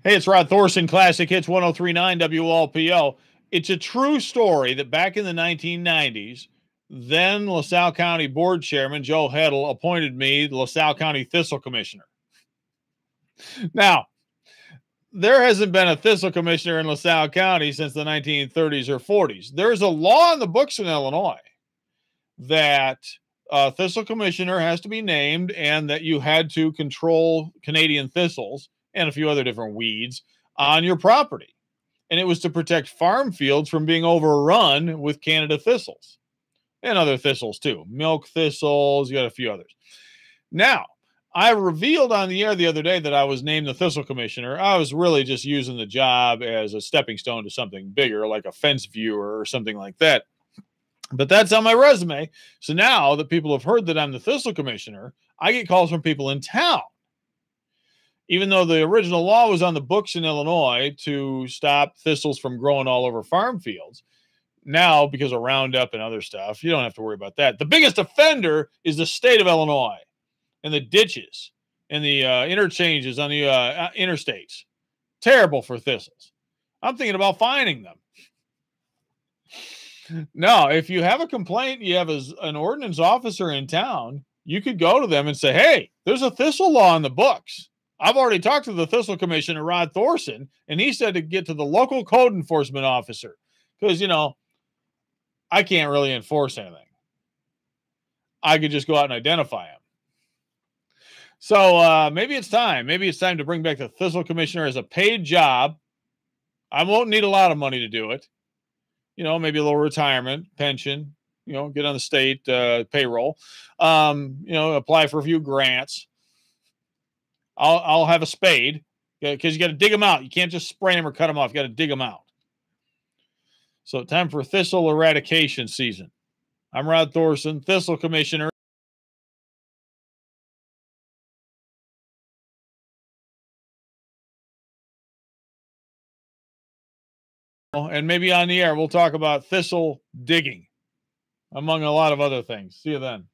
Hey, it's Rod Thorson, Classic Hits 1039 WLPO. It's a true story that back in the 1990s, then LaSalle County Board Chairman Joe Heddle appointed me the LaSalle County Thistle Commissioner. Now, there hasn't been a Thistle Commissioner in LaSalle County since the 1930s or 40s. There's a law in the books in Illinois that a Thistle Commissioner has to be named and that you had to control Canadian thistles and a few other different weeds on your property. And it was to protect farm fields from being overrun with Canada thistles and other thistles too. Milk thistles, you got a few others. Now, I revealed on the air the other day that I was named the Thistle Commissioner. I was really just using the job as a stepping stone to something bigger, like a fence viewer or something like that. But that's on my resume. So now that people have heard that I'm the Thistle Commissioner, I get calls from people in town. Even though the original law was on the books in Illinois to stop thistles from growing all over farm fields, now, because of Roundup and other stuff, you don't have to worry about that. The biggest offender is the state of Illinois and the ditches and the interchanges on the interstates. Terrible for thistles. I'm thinking about fining them. No, if you have a complaint, you have an ordinance officer in town, you could go to them and say, hey, there's a thistle law in the books. I've already talked to the Thistle Commissioner, Rod Thorson, and he said to get to the local code enforcement officer because, I can't really enforce anything. I could just go out and identify him. So maybe it's time. Maybe it's time to bring back the Thistle Commissioner as a paid job. I won't need a lot of money to do it. Maybe a little retirement, pension, get on the state payroll, apply for a few grants. I'll have a spade because you got to dig them out. You can't just spray them or cut them off. You got to dig them out. So time for thistle eradication season. I'm Rod Thorson, Thistle Commissioner. And maybe on the air, we'll talk about thistle digging, among a lot of other things. See you then.